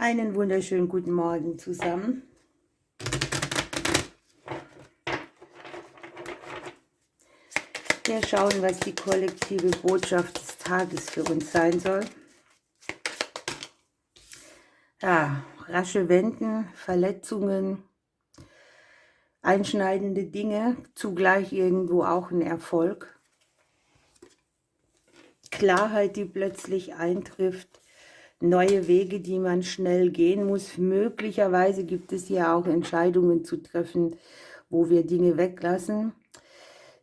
Einen wunderschönen guten Morgen zusammen. Wir schauen, was die kollektive Botschaft des Tages für uns sein soll. Ja, rasche Wenden, Verletzungen, einschneidende Dinge, zugleich irgendwo auch ein Erfolg. Klarheit, die plötzlich eintrifft, neue Wege, die man schnell gehen muss. Möglicherweise gibt es ja auch Entscheidungen zu treffen, wo wir Dinge weglassen,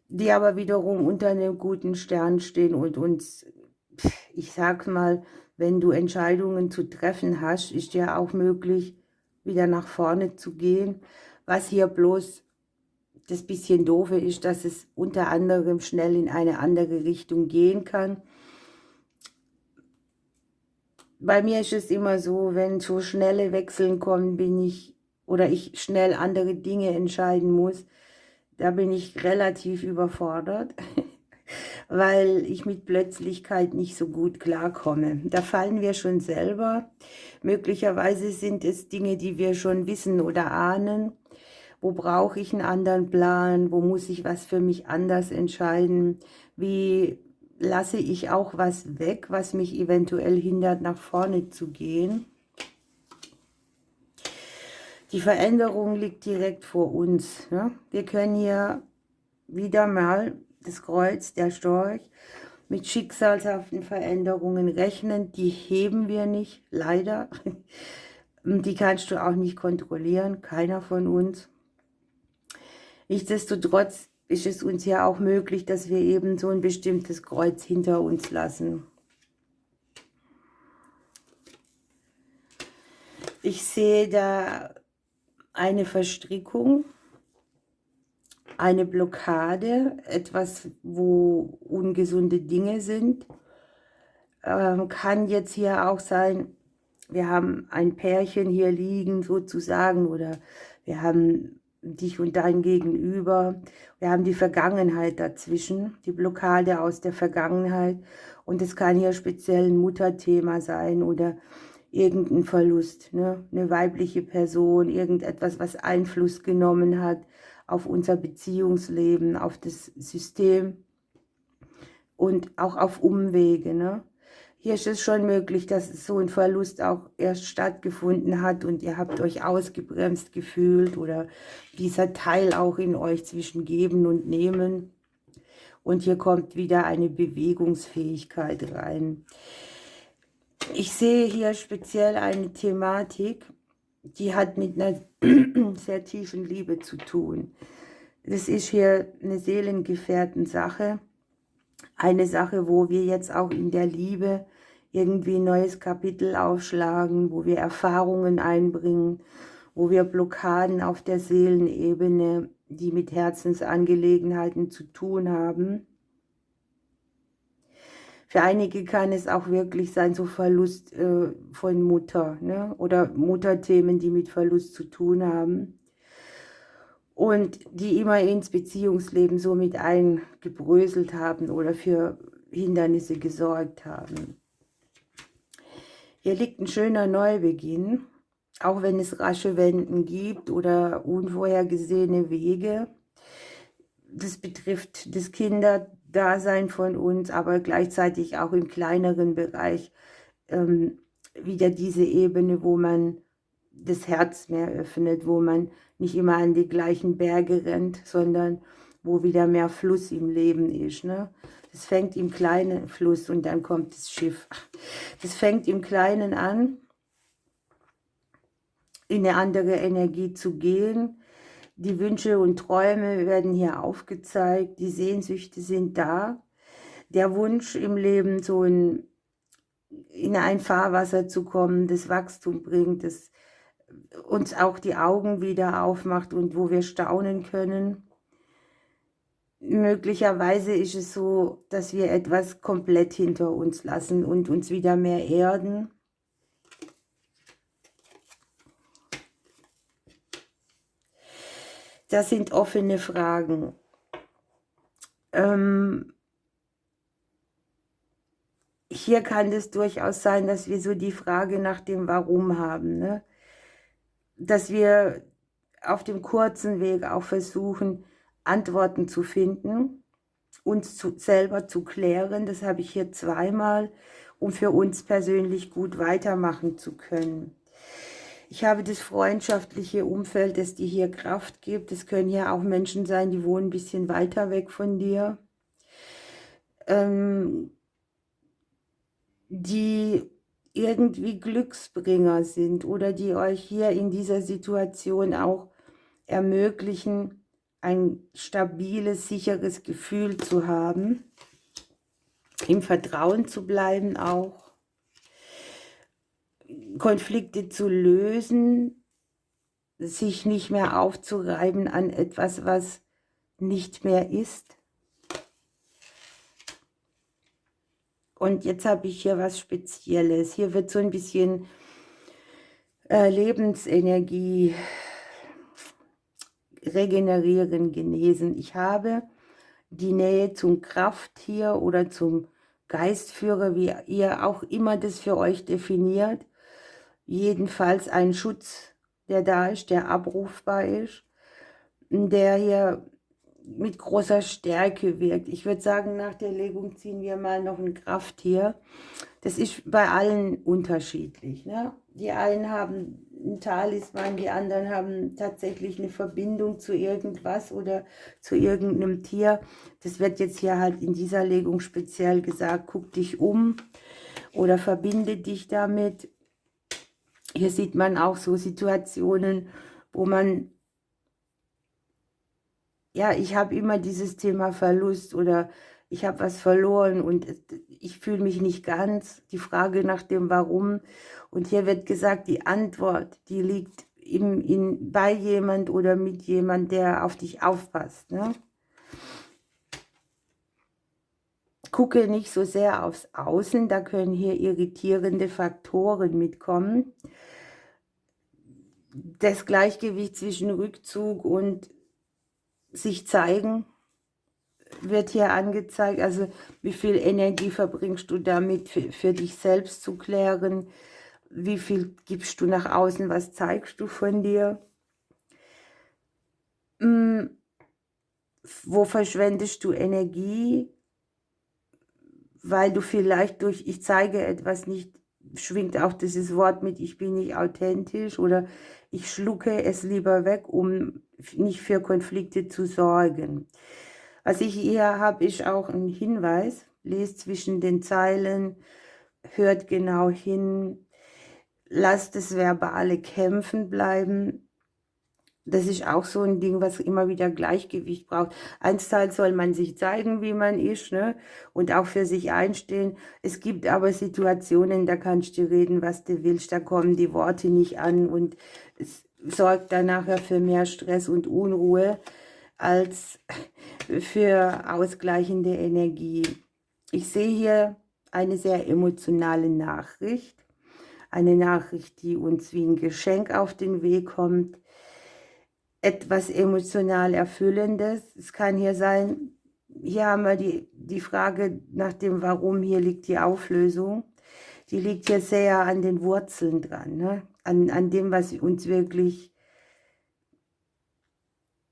die aber wiederum unter einem guten Stern stehen und uns, ich sag mal, wenn du Entscheidungen zu treffen hast, ist ja auch möglich, wieder nach vorne zu gehen. Was hier bloß das bisschen Doofe ist, dass es unter anderem schnell in eine andere Richtung gehen kann. Bei mir ist es immer so, wenn so schnelle Wechseln kommen, ich schnell andere Dinge entscheiden muss, da bin ich relativ überfordert, weil ich mit Plötzlichkeit nicht so gut klarkomme. Da fallen wir schon selber. Möglicherweise sind es Dinge, die wir schon wissen oder ahnen. Wo brauche ich einen anderen Plan? Wo muss ich was für mich anders entscheiden? Wie lasse ich auch was weg, was mich eventuell hindert, nach vorne zu gehen? Die Veränderung liegt direkt vor uns. Ja? Wir können hier wieder mal das Kreuz, der Storch, mit schicksalshaften Veränderungen rechnen. Die heben wir nicht, leider. Die kannst du auch nicht kontrollieren, keiner von uns. Nichtsdestotrotz ist es uns ja auch möglich, dass wir eben so ein bestimmtes Kreuz hinter uns lassen. Ich sehe da eine Verstrickung, eine Blockade, etwas, wo ungesunde Dinge sind. Kann jetzt hier auch sein, wir haben ein Pärchen hier liegen sozusagen oder wir haben dich und dein Gegenüber. Wir haben die Vergangenheit dazwischen, die Blockade aus der Vergangenheit. Und es kann hier speziell ein Mutterthema sein oder irgendein Verlust, ne? Eine weibliche Person, irgendetwas, was Einfluss genommen hat auf unser Beziehungsleben, auf das System und auch auf Umwege, ne? Hier ist es schon möglich, dass so ein Verlust auch erst stattgefunden hat und ihr habt euch ausgebremst gefühlt oder dieser Teil auch in euch zwischen Geben und Nehmen. Und hier kommt wieder eine Bewegungsfähigkeit rein. Ich sehe hier speziell eine Thematik, die hat mit einer sehr tiefen Liebe zu tun. Das ist hier eine Seelengefährten-Sache. Eine Sache, wo wir jetzt auch in der Liebe irgendwie ein neues Kapitel aufschlagen, wo wir Erfahrungen einbringen, wo wir Blockaden auf der Seelenebene, die mit Herzensangelegenheiten zu tun haben. Für einige kann es auch wirklich sein, so Verlust von Mutter, ne? Oder Mutterthemen, die mit Verlust zu tun haben. Und die immer ins Beziehungsleben so mit eingebröselt haben oder für Hindernisse gesorgt haben. Hier liegt ein schöner Neubeginn, auch wenn es rasche Wenden gibt oder unvorhergesehene Wege. Das betrifft das Kinderdasein von uns, aber gleichzeitig auch im kleineren Bereich wieder diese Ebene, wo man das Herz mehr öffnet, wo man nicht immer an die gleichen Berge rennt, sondern wo wieder mehr Fluss im Leben ist. Ne? Das fängt im kleinen Fluss und dann kommt das Schiff. Das fängt im Kleinen an, in eine andere Energie zu gehen. Die Wünsche und Träume werden hier aufgezeigt, die Sehnsüchte sind da. Der Wunsch im Leben, so in ein Fahrwasser zu kommen, das Wachstum bringt, das uns auch die Augen wieder aufmacht und wo wir staunen können. Möglicherweise ist es so, dass wir etwas komplett hinter uns lassen und uns wieder mehr erden. Das sind offene Fragen. hier kann es durchaus sein, dass wir so die Frage nach dem Warum haben, ne? Dass wir auf dem kurzen Weg auch versuchen, Antworten zu finden, uns selber zu klären. Das habe ich hier zweimal, um für uns persönlich gut weitermachen zu können. Ich habe das freundschaftliche Umfeld, das dir hier Kraft gibt. Es können ja auch Menschen sein, die wohnen ein bisschen weiter weg von dir, die irgendwie Glücksbringer sind oder die euch hier in dieser Situation auch ermöglichen, ein stabiles, sicheres Gefühl zu haben, im Vertrauen zu bleiben auch, Konflikte zu lösen, sich nicht mehr aufzureiben an etwas, was nicht mehr ist. Und jetzt habe ich hier was Spezielles. Hier wird so ein bisschen Lebensenergie regenerieren, genesen. Ich habe die Nähe zum Krafttier oder zum Geistführer, wie ihr auch immer das für euch definiert. Jedenfalls ein Schutz, der da ist, der abrufbar ist, der hier mit großer Stärke wirkt. Ich würde sagen, nach der Legung ziehen wir mal noch ein Krafttier. Das ist bei allen unterschiedlich, ne? Die einen haben einen Talisman, die anderen haben tatsächlich eine Verbindung zu irgendwas oder zu irgendeinem Tier. Das wird jetzt hier halt in dieser Legung speziell gesagt, guck dich um oder verbinde dich damit. Hier sieht man auch so Situationen, wo man, ja, ich habe immer dieses Thema Verlust oder ich habe was verloren und ich fühle mich nicht ganz. Die Frage nach dem Warum. Und hier wird gesagt, die Antwort, die liegt bei jemand oder mit jemand, der auf dich aufpasst, ne? Gucke nicht so sehr aufs Außen, da können hier irritierende Faktoren mitkommen. Das Gleichgewicht zwischen Rückzug und sich zeigen wird hier angezeigt, also wie viel Energie verbringst du damit für dich selbst zu klären, wie viel gibst du nach außen, was zeigst du von dir, wo verschwendest du Energie, weil du vielleicht durch ich zeige etwas nicht, schwingt auch dieses Wort mit, ich bin nicht authentisch oder ich schlucke es lieber weg, um nicht für Konflikte zu sorgen. Was ich hier habe, ist auch ein Hinweis. Lest zwischen den Zeilen, hört genau hin, lasst das verbale Kämpfen bleiben. Das ist auch so ein Ding, was immer wieder Gleichgewicht braucht. Einsteils soll man sich zeigen, wie man ist, ne? Und auch für sich einstehen. Es gibt aber Situationen, da kannst du reden, was du willst, da kommen die Worte nicht an und es sorgt dann nachher für mehr Stress und Unruhe als für ausgleichende Energie. Ich sehe hier eine sehr emotionale Nachricht. Eine Nachricht, die uns wie ein Geschenk auf den Weg kommt. Etwas emotional Erfüllendes. Es kann hier sein, hier haben wir die Frage nach dem Warum, hier liegt die Auflösung. Die liegt hier sehr an den Wurzeln dran, ne? An dem, was uns wirklich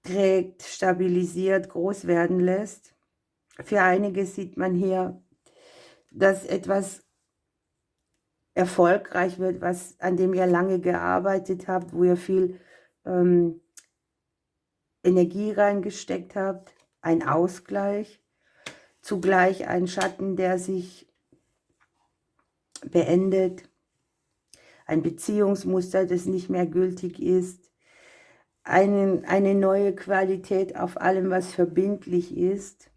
trägt, stabilisiert, groß werden lässt. Für einige sieht man hier, dass etwas erfolgreich wird, an dem ihr lange gearbeitet habt, wo ihr viel Energie reingesteckt habt, ein Ausgleich, zugleich ein Schatten, der sich beendet, ein Beziehungsmuster, das nicht mehr gültig ist, eine neue Qualität auf allem, was verbindlich ist,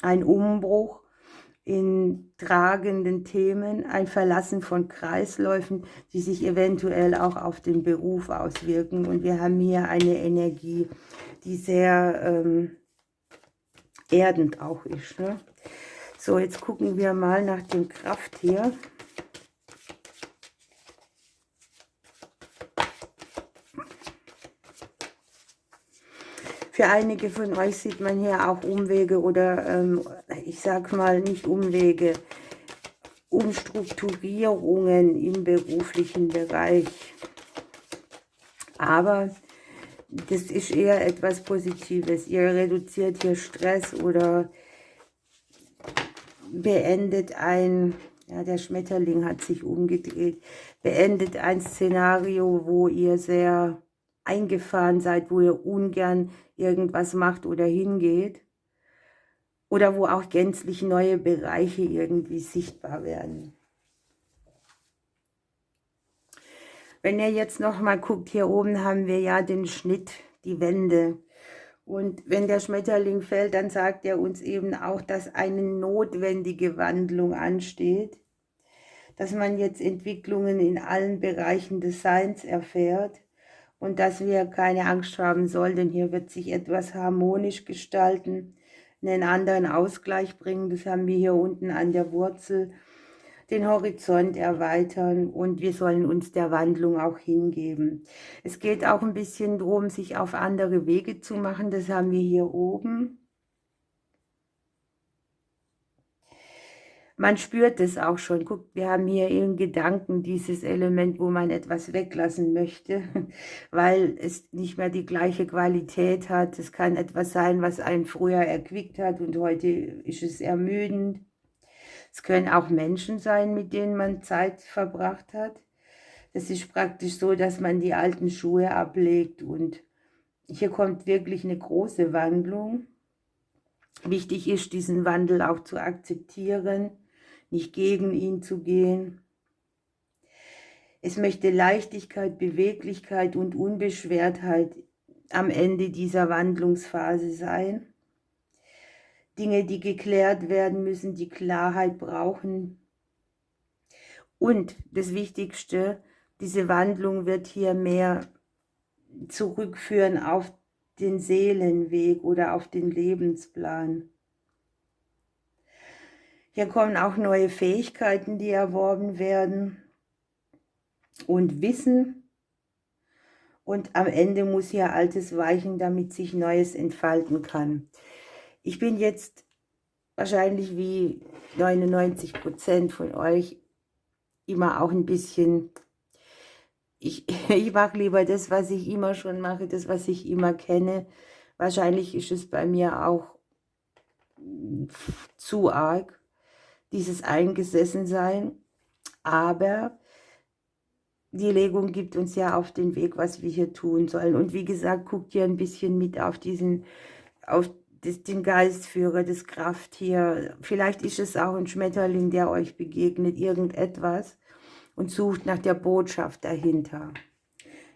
ein Umbruch in tragenden Themen, ein Verlassen von Kreisläufen, die sich eventuell auch auf den Beruf auswirken. Und wir haben hier eine Energie, die sehr erdend auch ist, ne? So, jetzt gucken wir mal nach dem Krafttier. Für einige von euch sieht man hier auch Umwege oder ich sag mal nicht Umwege, Umstrukturierungen im beruflichen Bereich. Aber das ist eher etwas Positives. Ihr reduziert hier Stress oder beendet ja, der Schmetterling hat sich umgedreht, beendet ein Szenario, wo ihr sehr eingefahren seid, wo ihr ungern irgendwas macht oder hingeht. Oder wo auch gänzlich neue Bereiche irgendwie sichtbar werden. Wenn ihr jetzt nochmal guckt, hier oben haben wir ja den Schnitt, die Wände. Und wenn der Schmetterling fällt, dann sagt er uns eben auch, dass eine notwendige Wandlung ansteht. Dass man jetzt Entwicklungen in allen Bereichen des Seins erfährt. Und dass wir keine Angst haben sollen, denn hier wird sich etwas harmonisch gestalten, einen anderen Ausgleich bringen. Das haben wir hier unten an der Wurzel. Den Horizont erweitern und wir sollen uns der Wandlung auch hingeben. Es geht auch ein bisschen darum, sich auf andere Wege zu machen. Das haben wir hier oben. Man spürt es auch schon. Guckt, wir haben hier in Gedanken dieses Element, wo man etwas weglassen möchte, weil es nicht mehr die gleiche Qualität hat. Es kann etwas sein, was einen früher erquickt hat und heute ist es ermüdend. Es können auch Menschen sein, mit denen man Zeit verbracht hat. Das ist praktisch so, dass man die alten Schuhe ablegt und hier kommt wirklich eine große Wandlung. Wichtig ist, diesen Wandel auch zu akzeptieren, nicht gegen ihn zu gehen. Es möchte Leichtigkeit, Beweglichkeit und Unbeschwertheit am Ende dieser Wandlungsphase sein. Dinge, die geklärt werden müssen, die Klarheit brauchen. Und das Wichtigste, diese Wandlung wird hier mehr zurückführen auf den Seelenweg oder auf den Lebensplan. Hier kommen auch neue Fähigkeiten, die erworben werden und Wissen. Und am Ende muss hier Altes weichen, damit sich Neues entfalten kann. Ich bin jetzt wahrscheinlich wie 99% von euch immer auch ein bisschen, ich mache lieber das, was ich immer schon mache, das, was ich immer kenne. Wahrscheinlich ist es bei mir auch zu arg, dieses Eingesessensein, aber die Legung gibt uns ja auf den Weg, was wir hier tun sollen. Und wie gesagt, guckt ihr ein bisschen mit auf den Geistführer, das Krafttier. Vielleicht ist es auch ein Schmetterling, der euch begegnet, irgendetwas, und sucht nach der Botschaft dahinter.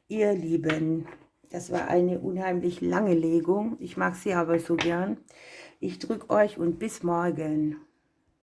Ihr Lieben, das war eine unheimlich lange Legung. Ich mag sie aber so gern. Ich drücke euch und bis morgen.